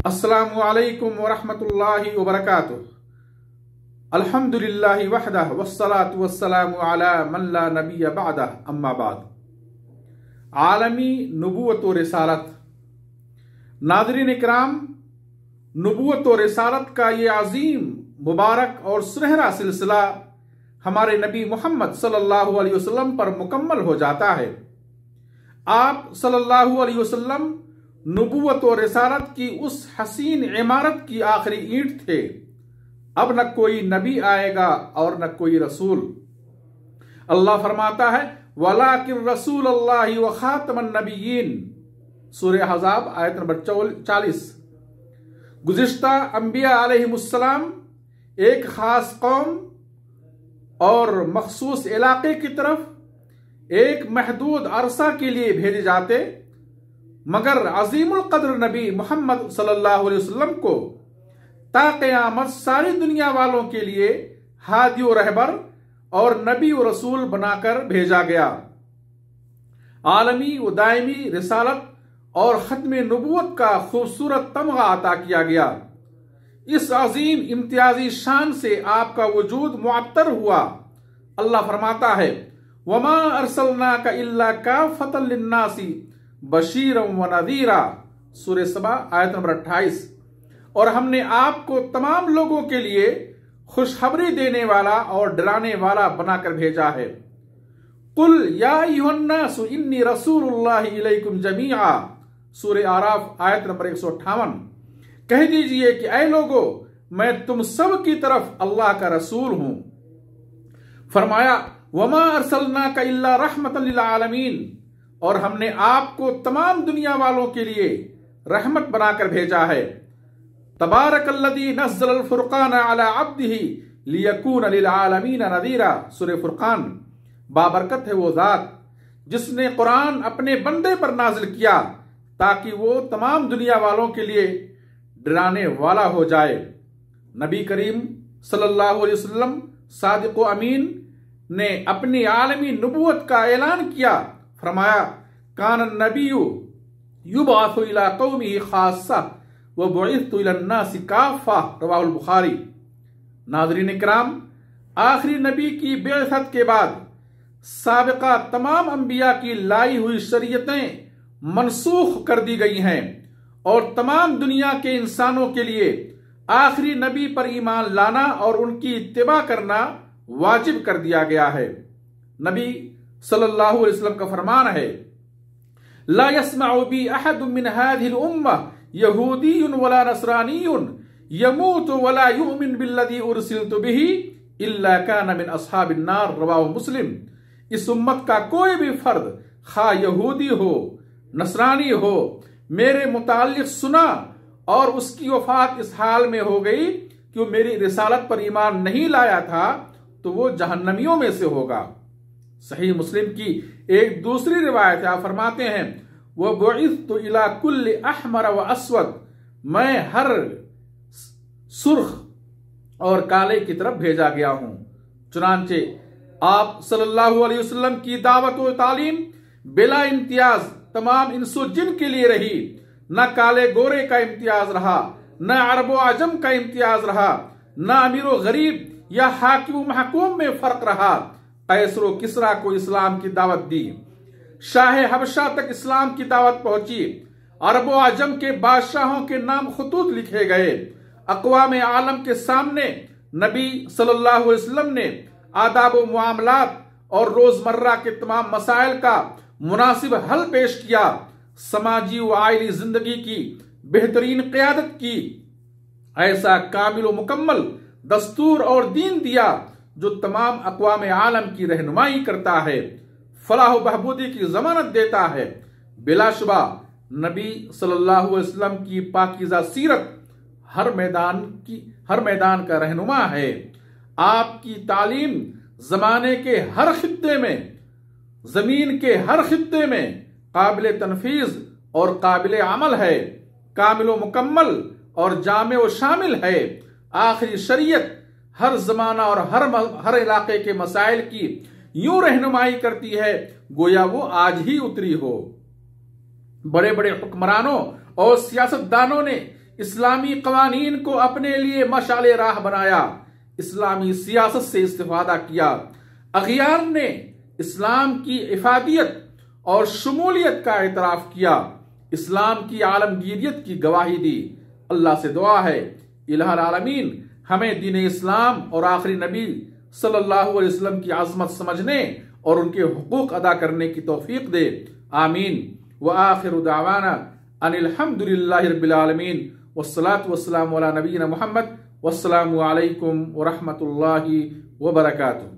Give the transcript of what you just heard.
अस्सलामु अलैकुम वरहमतुल्लाहि वबरकातुह। अल्हम्दुलिल्लाहि वहदह वस्सलातु वस्सलामु अला मन ला नबिय्य बअदह, अम्मा बाद। आलमी नबूवत व रिसालत। नाज़रीन इकराम, नबूवत व रिसालत का ये अजीम, मुबारक और सुनहरा सिलसिला हमारे नबी मोहम्मद सल्लल्लाहु अलैहि वसल्लम पर मुकम्मल हो जाता है। आप सल्लल्लाहु अलैहि वसल्लम नबूवत और रिसालत की उस हसीन इमारत की आखिरी ईंट थे। अब न कोई नबी आएगा और न कोई रसूल। अल्लाह फरमाता है, वलाकिन रसूल अल्लाहि व खातमन नबिय्यीन, सूरह अहज़ाब आयत नंबर 40। गुज़िश्ता अंबिया अलैहिमुस्सलाम एक खास कौम और मखसूस इलाके की तरफ एक महदूद अरसा के लिए भेजे जाते, मगर अजीमुल कद्र नबी मोहम्मद सल्लल्लाहु अलैहि वसल्लम को ता क़यामत सारी दुनिया वालों के लिए हादी व रहबर और नबी व रसूल बनाकर भेजा गया। आलमी व दायमी रिसालत और खत्म नबूवत का खूबसूरत तमगा अता किया गया। इस अजीम इम्तियाजी शान से आपका वजूद मुअत्तर हुआ। अल्लाह फरमाता है, वमा अरसलनाका इल्ला काफ़तन लिन्नासी बशीरन व नज़ीरा, सूरह सबा आयत नंबर 28। और हमने आपको तमाम लोगों के लिए खुशखबरी देने वाला और डराने वाला बनाकर भेजा है। कुल या अय्युहन्नासु इन्नी रसूलुल्लाहि इलैकुम जमीआ, सूरह आराफ आयत नंबर 158। कह दीजिए कि ऐ लोगो, मैं तुम सब की तरफ अल्लाह का रसूल हूं। फरमाया, वमा अरसलनाका इल्ला रहमतन लिल आलमीन, और हमने आपको तमाम दुनिया वालों के लिए रहमत बनाकर भेजा है। तबारकल्लज़ी नज़्ज़लल फुरक़ान अला अब्दिही लियकून लिल आलमीन नज़ीरा, सूरह फुरक़ान। बाबरकत है वो ज़ात जिसने कुरान अपने बंदे पर नाजिल किया ताकि वो तमाम दुनिया वालों के लिए डराने वाला हो जाए। नबी करीम सल्लल्लाहु अलैहि वसल्लम सादिक़ व अमीन ने अपनी आलमी नबूवत का ऐलान किया। फरमाया, कान नबिय्यु युबअसु इला कौमिही खास्सा व बुइस्तु इलन नासि काफ़ा, रवाहुल बुखारी। नाज़रीन इकराम, आखिरी नबी की बिअसत के बाद साबिका तमाम अंबिया की लाई हुई शरीयतें मनसूख कर दी गई हैं और तमाम दुनिया के इंसानों के लिए आखिरी नबी पर ईमान लाना और उनकी इत्तिबा करना वाजिब कर दिया गया है। नबी सल्लल्लाहु अलैहि वसल्लम का फरमान है, ला यस्मउ बी अहदुम मिन हाज़िहिल उम्मह यहूदियुन वला नसरानियुन यमूतु वला युमिन बिल्लज़ी उरसिलतु बिही इल्ला कान मिन अस्हाबिन नार, रवाहु मुस्लिम। इस उम्मत का कोई भी फर्द, खा यहूदी हो नसरानी हो, मेरे मुताल्लिक सुना और उसकी वफात इस हाल में हो गई कि वो मेरी रिसालत पर ईमान नहीं लाया था, तो वो जहन्नमियों में से होगा। सही मुस्लिम की एक दूसरी रिवायत है, आप फरमाते हैं, वह बुइस्तु इला कुल्लि अहमर व अस्वद, मैं हर सुर्ख और काले की तरफ भेजा गया हूं। चुनांचे आप सल्लल्लाहु अलैहि वसल्लम की दावत व तालीम बिला इम्तियाज तमाम इंसो जिन के लिए रही। न काले गोरे का इम्तियाज रहा, न अरबो आजम का इम्तियाज रहा, न अमीरो गरीब या हाकिम महकूम में फर्क रहा। कैसरो किसरा को इस्लाम की दावत दी, शाह हबशा तक इस्लाम की दावत पहुंची, अरबो आजम के बादशाहों के नाम खुतूत लिखे गए। अक़वाम आलम के सामने नबी सल्लल्लाहु अलैहि वसल्लम ने आदाब व मुआमलात और रोजमर्रा के तमाम मसाइल का मुनासिब हल पेश किया। समाजी व आइली जिंदगी की बेहतरीन क़यादत की। ऐसा कामिल व मुकम्मल दस्तूर और दीन दिया जो तमाम अक़वाम आलम की रहनुमाई करता है, फलाह व बहबूदी की जमानत देता है। बिलाशुबा नबी सल्लल्लाहु अलैहि वसल्लम की पाकीज़ा सीरत हर मैदान का रहनुमा है। आपकी तालीम जमाने के हर खित्ते में, जमीन के हर खित्ते में काबिल तनफीज और काबिल अमल है, कामिल व मुकम्मल और जामे व शामिल है। आखिरी शरीयत हर जमाना और हर इलाके के मसाइल की यूं रहनुमाई करती है गोया वो आज ही उतरी हो। बड़े बड़े हुक्मरानों और सियासतदानों ने इस्लामी कवानीन को अपने लिए मशाले राह बनाया, इस्लामी सियासत से इस्तिफादा किया। अगियार ने इस्लाम की इफादियत और शमूलियत का एतराफ किया, इस्लाम की आलमगीरियत की गवाही दी। अल्लाह से दुआ है इलाहुल आलमीन हमें दीन इस्लाम और आखिरी नबी सल्लल्लाहु अलैहि वसल्लम की आज़मत समझने और उनके हुकूक अदा करने की तौफीक दे। आमीन। व आखिरु दावाना अनिल हम्दुलिल्लाहि रब्बिल आलमीन वस्सलातु वस्सलामु अला नबीना मुहम्मद वस्सलामु अलैकुम व रहमतुल्लाहि व बरकातुहू।